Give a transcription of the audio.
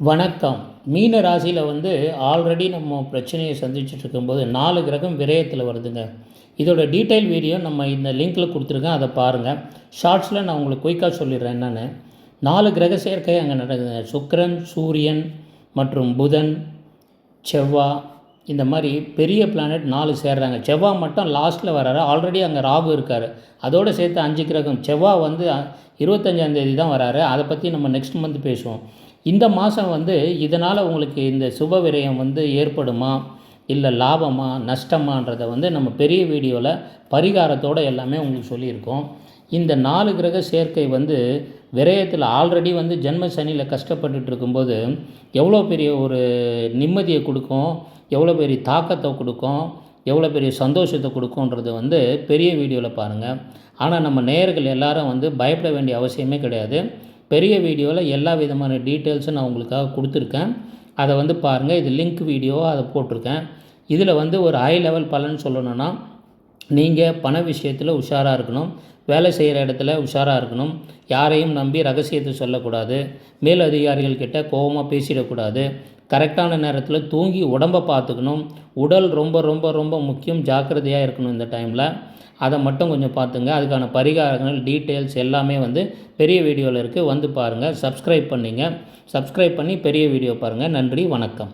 வணக்கம். மீன ராசியில் ஆல்ரெடி நம்ம பிரச்சனையை சந்திச்சுட்டு இருக்கும்போது 4 கிரகம் விரயத்தில் வருதுங்க. இதோட டீட்டெயில் வீடியோ நம்ம இந்த லிங்க்கில் கொடுத்துருக்கேன், அதை பாருங்கள். ஷார்ட்ஸில் நான் உங்களுக்கு குயிக்காக சொல்லிடுறேன் என்னென்னு. 4 கிரக சேர்க்கை அங்கே நடக்குதுங்க. சுக்கிரன், சூரியன் மற்றும் புதன், செவ்வாய், இந்த மாதிரி பெரிய பிளானட் 4 சேர்றாங்க. செவ்வாய் மட்டும் லாஸ்ட்டில் வராரு. ஆல்ரெடி அங்கே ராகு இருக்கார். அதோடு சேர்த்து 5 கிரகம். செவ்வாய் 25ஆந்தேதி தான் வராரு. அதை பற்றி நம்ம நெக்ஸ்ட் மந்த் பேசுவோம். இந்த மாதம் இதனால் உங்களுக்கு இந்த சுப விரயம் ஏற்படுமா, இல்லை லாபமா, நஷ்டமான்றதை நம்ம பெரிய வீடியோவில் பரிகாரத்தோடு எல்லாமே உங்களுக்கு சொல்லியிருக்கோம். இந்த 4 கிரக சேர்க்கை விரயத்தில் ஆல்ரெடி ஜென்ம சனியில் கஷ்டப்பட்டுட்டு இருக்கும்போது எவ்வளோ பெரிய ஒரு நிம்மதியை கொடுக்கும், எவ்வளோ பெரிய தாக்கத்தை கொடுக்கும், எவ்வளோ பெரிய சந்தோஷத்தை கொடுக்குன்றது பெரிய வீடியோவில் பாருங்கள். ஆனால் நம்ம நேயர்கள் எல்லாரும் பயப்பட வேண்டிய அவசியமே கிடையாது. பெரிய வீடியோவில் எல்லா விதமான டீட்டெயில்ஸும் நான் உங்களுக்காக கொடுத்துருக்கேன். அதை பாருங்கள். இது லிங்க் வீடியோ அதை போட்டிருக்கேன். இதில் ஒரு ஹை லெவல் பலன் சொல்லணுன்னா, நீங்கள் பண விஷயத்தில் உஷாராக இருக்கணும், வேலை செய்கிற இடத்துல உஷாராக இருக்கணும், யாரையும் நம்பி ரகசியத்தை சொல்லக்கூடாது, மேலதிகாரிகள் கிட்ட கோபமாக பேசிடக்கூடாது, கரெக்டான நேரத்தில் தூங்கி உடம்பை பார்த்துக்கணும், உடல் ரொம்ப ரொம்ப ரொம்ப முக்கியம், ஜாக்கிரதையாக இருக்கணும் இந்த டைமில். அதை மட்டும் கொஞ்சம் பார்த்துங்க. அதுக்கான பரிகாரங்கள் டீட்டெயில்ஸ் எல்லாமே பெரிய வீடியோவில் இருக்குது, பாருங்கள். சப்ஸ்கிரைப் பண்ணிங்க. சப்ஸ்கிரைப் பண்ணி பெரிய வீடியோ பாருங்கள். நன்றி, வணக்கம்.